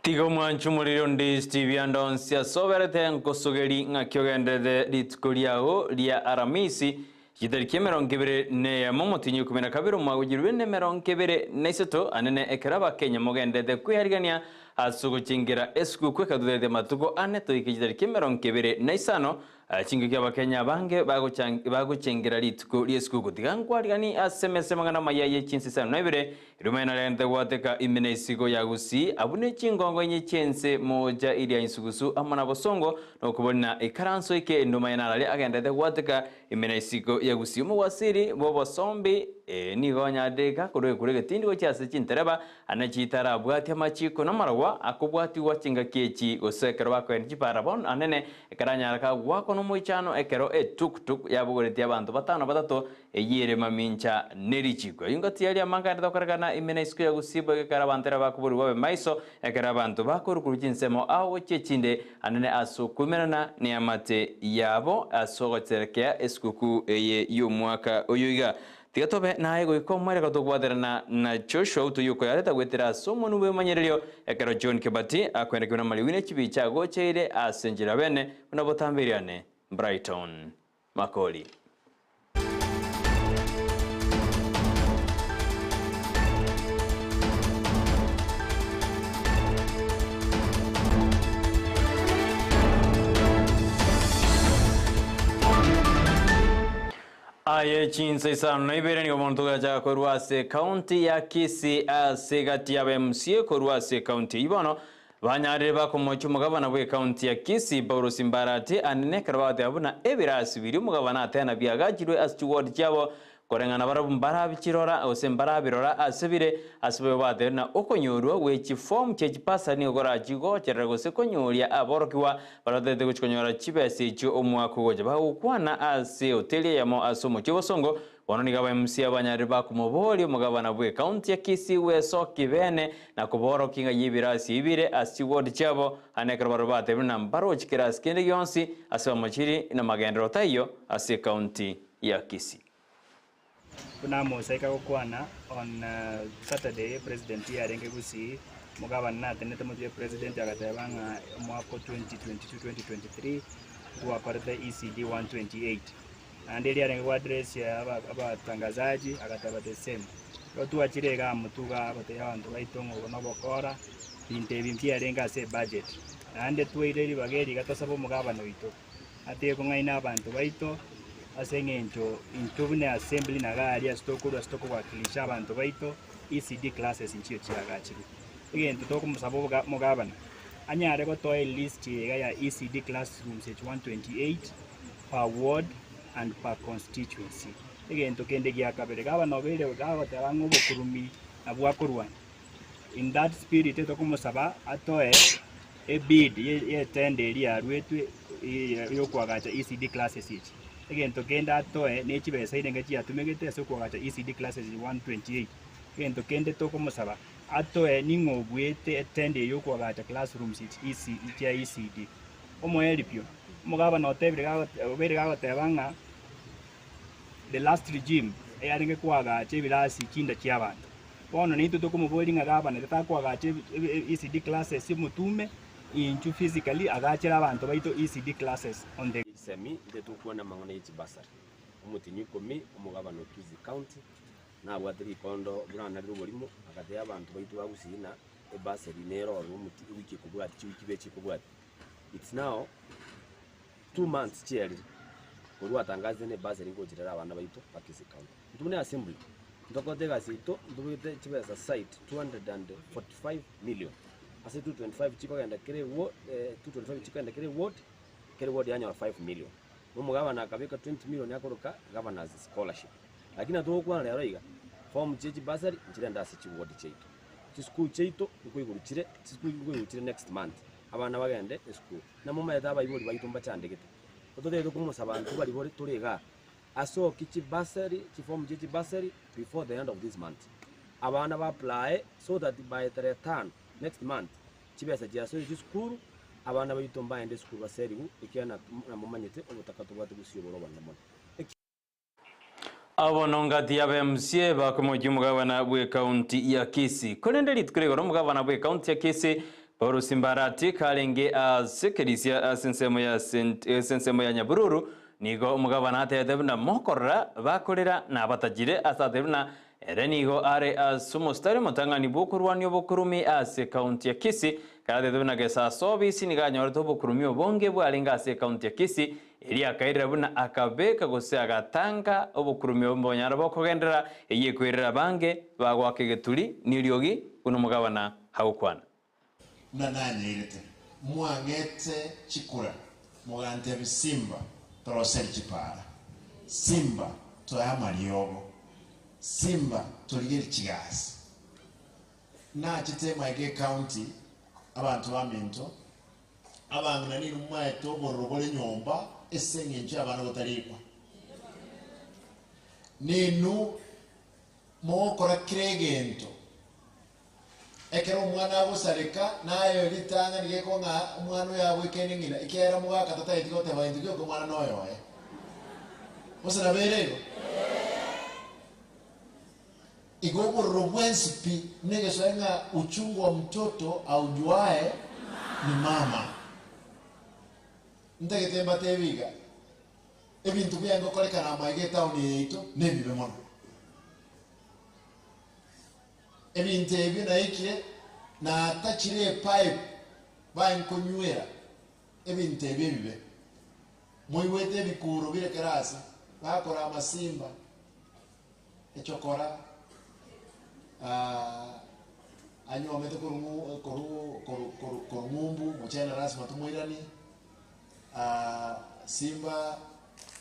Tigo mwanchu muriro Ndizi TV andonsia soberete nkosogeri ngakyogendere litukuriago lia aramisi yitariki 24 momotinyu 12 mwagujirwe 23 anene ekeraba Kenya mogendete kwiharigania asuguchingira esku kwekaduthete matuko ane toike yitariki 25 chingo kya Bakenya bange baguchingira lituko liesku gutigangwarigani asemese magana mayaye Chinsa na Ibere irumena lente gwateka imene isigo ya Gusii abune chingongo nye chense moja ili ya insugusu amana bosongo no kubona ikaranso ike nduma yanalale agendete gwateka imene isigo ya Gusii mu wasiri bobo sombi ni gonya deka kurege tindi cyase cintereba anachitara bwati amachiko namarwa akubwati wachinga kechi osekero bako enji parabon anene ekaranya ka wako no muichano ekero tuk yabugoreti abantu batano batato eyire mamincha nerichiko ingoti yali amanga ndakoragana imene isigo ya Gusii boge karabantera bakuburi babe maiso ekera abantu bakorukuru cinsemo awo cechinde anene aso kumerana ni amate yabo asogoterekea eskuku eye y'umwaka oyoiga tigatobe naye goikomwere katogwaderana na Joshua utuyuko yareta gwetera somo nube manyererio ekero John Kibati akwendeke na maliwine chibicha gocheire asenjira bene unabotambiriane Brighton Makori. Aye Chinsa Isano na Ibere ni omontuga ja Koruase County ya Kisii segati ya MCA Koruase County ibono banyarire bakomocha umugabana bwe County ya Kisii Paulo Simbarati anene karabate abuna ebirasi biri umugabana atena byagajirwe as ward cyabo korengana barabumbara bikirora osembara birora asebire asebe bade na okonyorwa wechi form chechi pasa ni ogora jigo cherego se konyoria aborokiwa baradede guchikonyora chibese cyo omwako goje bahukwana ase hoteli yamo asomo chibosongo wanoni gaba MC abanyari bakumobori umugabana bwe County ya Kisii weso kibene na kuborokinga yibirasi ibire asi ward cyabo anekara barabate na mbaro chikira skende yonsi aseba machiri na magendero tayo ase County ya Kisii. Kunamo saika kukwana on Saturday president ya renge Gusii mugabana na tenete mutwe president akatabanga mwaka 2022-2023 kwa korete ECD 128 andeli ya renge address ya abatangazaji akataba the same rotu achirega mutuga abataya abantu baitongo bonobokora binte bimpia renga se budget ande tuireri bageri gatosabo mugabana wito ate kungaina abantu baito asengenjo intubune assembly na gari ya stoko wakilisha abantu baito ECD classes inchiyo chiragachiri igento toko musabo mugabana anyare ko toy list ya ECD classrooms 128 per ward and per constituency igento kende gya kabere gabana obere gago tabango bokurumi abwakorwa in that spirit toko musaba atoe a bid ye tende ya rwetwe yokwagacha ECD classes ichi egento kenda atoe nechibesa irenge chiatumegete so kwagacha ECD classes 128 egento kende toko musaba atoe ningobwete attende yokwagacha classrooms ichi ECD omoelipyo mugaba no tebire gago tebanga the last regime eyarenge kwagacha ebirasi kinda chiabantu bono nitu toko mubolinga gaba ne takwagacha ECD classes mutume inchu physically agachira abantu baito ECD classes on the semi ndetu kuona mangone ichi basari umutinyu komi umugabano Kisii County na bwatiri kondo brana rubulimo akate abantu baito bagusina e basari nero umuti wiki kubwati chiwiki bechi kubwati it's now 2 months cheri kurwa tangaze ne basari ngojirira abana baito Kisii County ndumune assembly ndokotega sito ndubite chibesa site 245 million ase 225 chiko kenda kire wo 225 chiko kenda kire ward yanyo 5 million mugabana akabeka 20 million yakoroka governors scholarship lakini atokwana lero iga form chechi basari nchirenda se ward cheito school cheito ukuigurukire next month abana bagende school na mama yataba ibori bayitumba chandegete ototete kumusaba abantu bali bori turega aso kichi basari chi form chechi basari before the end of this month abana ba apply so that by the return next month chibesa jaso school abana bayitomba ende school baseribu ikiana na mumanyete obutaka bwatu gusiyoboro bandamona abonongati ya MCA bakomoje umugabana bwe County ya Kisii konende litkurego umugabana bwe County ya Kisii Orusimbarati kalenge sekerisia sensemo ya Nyabururu nigo umugabana atedebna mokorra bakorera na batajire asadebna erenigo are sumostari mutangani bukurwanyo bukurumi ase county ya Kisii karadebna gesa sobisi niganyorto bukurumi obonge bwalinga ase county ya Kisii eri akairira buna akabeka gose agatanga obukurumi ombonyara bokogendera eyekwirira bange bagwakegeturi niriogi kuno mugabana haukwana nananyirite mwangete chikura mugante bisimba torosel chipara simba toyamariogo simba toligeri chigasi na chitema ige county abantu baminto abantu nani numwaito borobole nyomba esenge nje abantu botarikwa ninu mokora kregento ekero umwana abusareka nayo litanga nigeko nga umwana yawe keningina ikera mwaka tata yitikote bayindiko ko mwana noyo Musa na berego igogo robwensipi nige soenga uchungu wa mtoto aujuae ni mama ntegetemba tebiga ebintu byango koleka na maige town yeito nebibe mono ebintu ebi na ikire na tachire pipe bankonywera ebintu ebi bibe moiwete bikuro bire kerasi bakora amasimba echokora anyomete korumumbu muchana rasma tumuirani simba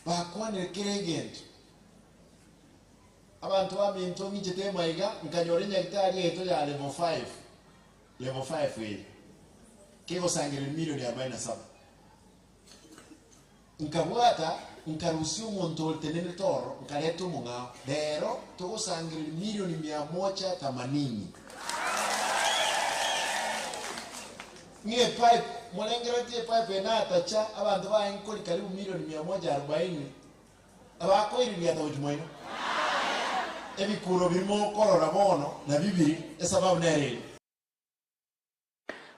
bakwane kiregento abantu baminto ngite maiga nkanyore nyagitari eto ya level 5 we kiko sangire milioni 47 nkabwata nkaruhusiwa umuntu tenene toro nkaleto munga lero to sangire milioni 180 ngie pipe molengera tie pipe na tacha abantu bayinkoli karibu milioni 140 abako iri ya tawujmoino ebikuro birimo korora bono na bibiri esababu nerere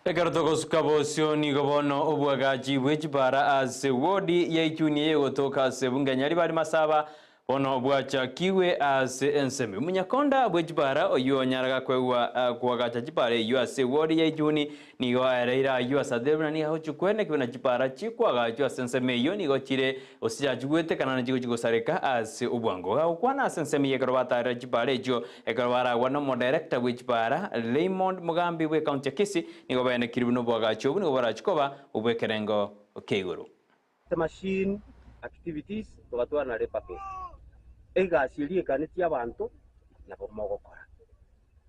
Ekarto skabosio ni gobono obwagaji wejibara as wodi ya ichuni yegotoka se bunganyari bari masaba bono bwacha kiwe as ensemi munyakonda wejibara oyo nyaraga kwewa kuwagacha jipare yo as wodi ya ichuni ni go areira yo asadebna ni hochu kwene kibona jipara chikwaga yo ensemi yo ni go chire osija jugwete kana na jigo sareka as ubwango ga ukwana ensemi yekarwata ra jipare jo ekarwara wano mo director wejibara Raymond Mugambi we county Kisii ni go bene kiribuno bwagacho ni go barachikoba ubwekerengo keiguru the machine activities tugatwara na repake egasirie kaneti abantu nabo mogokora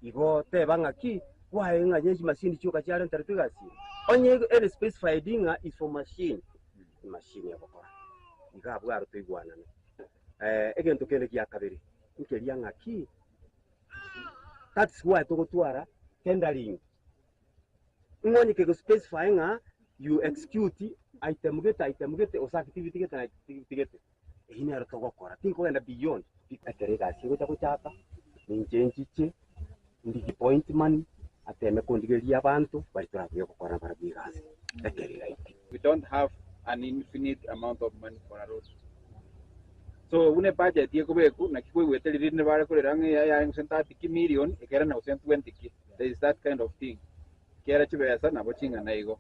igo tebanga ki wae nga nyeji machine chuka cyane ntarigasi onye ere specified nga is for machine ya gukora igabwa rutigwana egento kende kya kabiri nkeria nga ki that's why tugutwara tendering ngoni ke specify nga you execute item gete osa activity gete na activity gete hina rutogokora tinko enda beyond aterega sigo chakuchapa ninjenjiche ndi point money ateme kondigeria abantu bari turabiye gukora barabigaze aterega we don't have an infinite amount of money for a road so une budget yeko beku na kikwe wetelire ne bare korera ya 30 million ekera na 120 ki there is that kind of thing kera chibesa na bochinga na igo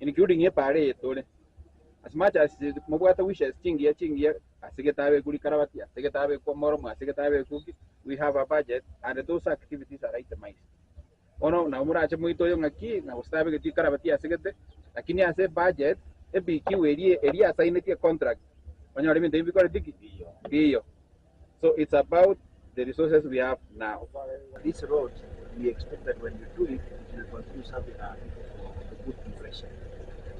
including ye pare yetole as much as mobwata wishes chingia asigetabe kuri karabati asigetabe kwa moromo asigetabe kuki we have a budget and those activities are itemized ono na umurache muito yo ngaki na ustabe kiti karabati asigete lakini ase budget ebiki werie area sign a contract when you limit bikore diki iyo so it's about the resources we have now. This road we expect that when you do it will continue having a good impression.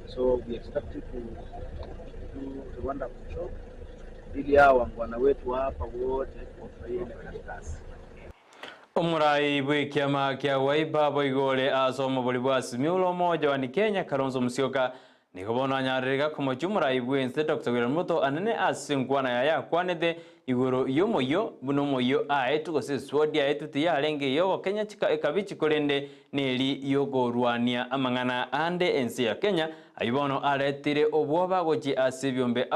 So we expect to do a wonderful job. Ili hawa wana wetu hapa wote wafurahie na kazi. Omurai bw'ikiama kya Wiper boigole asoma buli bwasi miulo moja wa Kenya Kalonzo Musyoka nikobona nyarega kumachumura ibwense Dr. William Ruto anene asinkwana ya kwanede iguru yomoyo bunomoyo aetu gose swodi aetu tiyarenge yogo Kenya chika ekabichi kolende neli yogo ruania amangana ande ensi ya Kenya ayibono aretire obwoba goji asibyombe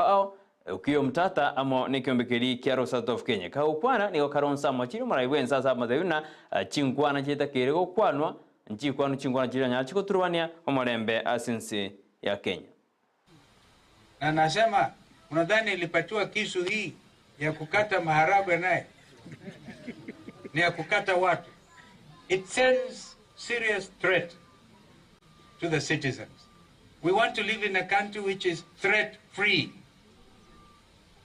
ukiyo mtata amo nikyombekeri kiaro South of Kenya kaukwana niko karonsa machiri mura ibwensa sa madayuna chinkwana chita kirego kwanwa nchikwano chinkwana chira nyachiko turwania omorembe asinsi ya Kenya. Na nasema unadhani ilipatiwa kisu hii ya kukata maharagwe naye ni ya kukata watu. It sends serious threat to the citizens. We want to live in a country which is threat free.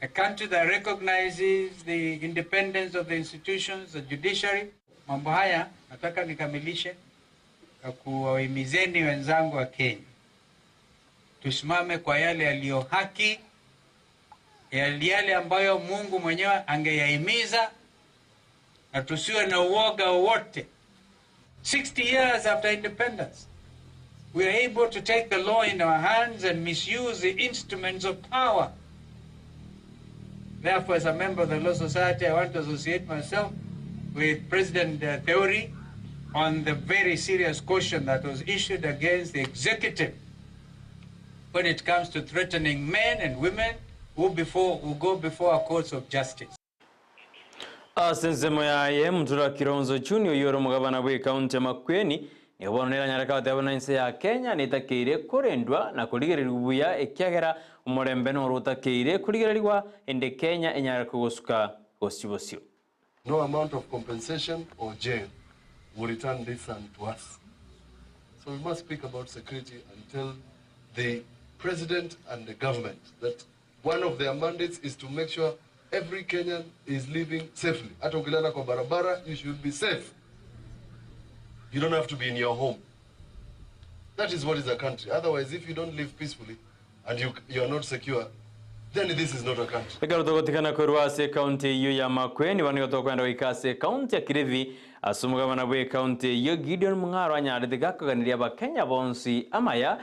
A country that recognizes the independence of the institutions, the judiciary. Mambo haya nataka nikamilishe kuwahimizeni wenzangu wa Kenya. Tusimame kwa yale yaliyo haki, yale ambayo Mungu mwenyewe angeyahimiza, na tusiwe na uoga wote. 60 years after independence, we are able to take the law in our hands and misuse the instruments of power. Therefore, as a member of the Law Society, I want to associate myself with President Theory on the very serious caution that was issued against the executive when it comes to threatening men and women who go before our courts of justice. Asensemo ya mtura Kironzo Junior yoro mugabana bwe county Makweni nibonera nyaraka tabana inse ya Kenya nitakire kurendwa na kuligererubuya ekyagera umurembe no rutakire kuligererwa ende Kenya enyara kugosuka gosibosio. No amount of compensation or jail will return this son to us. So we must speak about security and tell the President and the government that one of their mandates is to make sure every Kenyan is living safely. Hata ukilala kwa barabara, you should be safe. You don't have to be in your home. That is what is a country. Otherwise, if you don't live peacefully and you are not secure, then this is not a country. Ekarutogotikana kurwase county yu ya Makweni wanigotokwenda wikase county ya Kilifi asumugabana bwe county yu Gideon Mungaro anyarithigakaganiria bakenya bonsi Amayia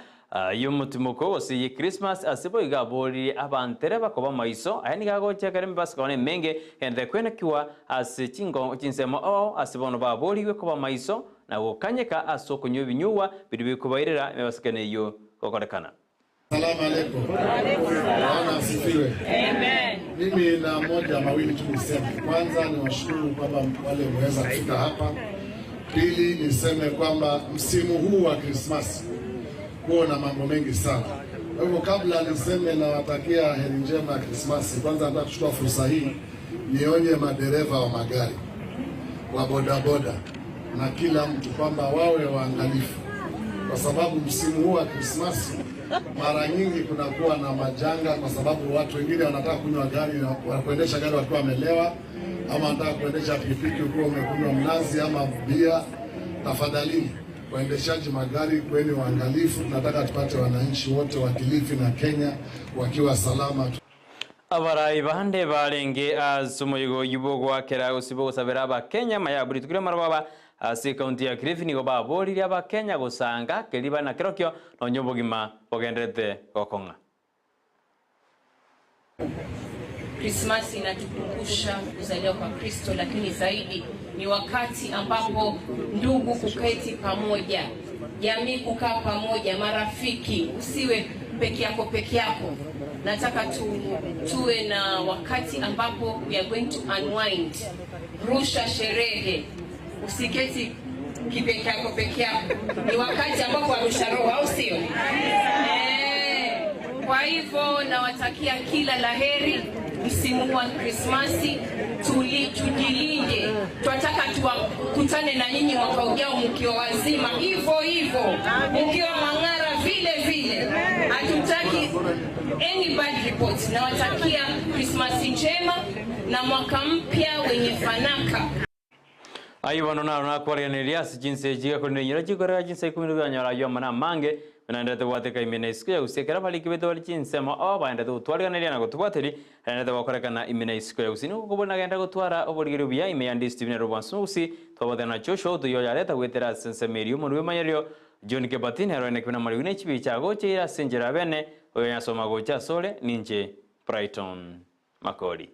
yumutimoko wose Christmas asibo igabori abantere bakoba maiso ayani gagocha karembe baskone menge ende kwena kiwa asichingo chinsemo asibono babori we koba maiso na gukanyeka asoko nyobinyuwa bidibi kubairira mebaskane yo kokorekana. Salamu alaykum. Bwana asifiwe. Amen. Mimi na moja mawili tu niseme. Kwanza ni washukuru kwamba wale wameweza kufika hapa. Pili niseme kwamba msimu huu wa Christmas kuna mambo mengi sana. Kwa hivyo kabla niseme na watakia heri njema ya Christmas, kwanza nataka kuchukua fursa hii nionye madereva wa magari, wa bodaboda na kila mtu kwamba wawe waangalifu. Kwa sababu msimu huu wa Christmas mara nyingi kunakuwa na majanga, kwa sababu watu wengine wanataka kunywa gari na kuendesha gari wakiwa wamelewa, ama wanataka kuendesha pikipiki ukiwa umekunywa mnazi ama bia. Tafadhali waendeshaji magari kweni waangalifu. Tunataka tupate wananchi wote wa Kilifi na Kenya wakiwa salama. Abarai bahande barenge azumoyigo yubogwa kera usibo gusabira ba Kenya mayaburi tukire marababa asi county ya Kilifi nigo babori ya ba Kenya gusanga keliba na kirokyo no nyobogima bogendete gokonga. Christmas inatukumbusha kuzaliwa kwa Kristo, lakini zaidi ni wakati ambapo ndugu kuketi pamoja, jamii kukaa pamoja, marafiki, usiwe peke yako. Nataka tuwe na wakati ambapo we are going to unwind, rusha sherehe, usiketi peke yako. Ni wakati ambapo arusha roho, au sio? Kwa hivyo nawatakia kila laheri msimu wa Krismasi. Tujilinde, tunataka tukutane na nyinyi mwaka ujao mkiwa wazima hivyo mkiwa mang'ara vile. Hatutaki any bad reports. Nawatakia Krismasi njema na mwaka mpya wenye fanaka. Ayibono na kwarianiria jinsi jiga kunenyira jigora jinsi kumiruga nyara yo mana mange nandete wateka imenesko ya usekera bali kibeto bali chinsema baenda to twarianiria na gutwateri nandete wakorekana imenesko ya usino kubona genda gutwara oborigiro bya imeyandi Steven Robansusi twabadana Joshua to yo yareta wetera sensemerio monwe mayerio John Kebatini heroine kuna maliune chibicha goche ira senjera bene oyo yasoma gocha sole ninje Brighton Makori.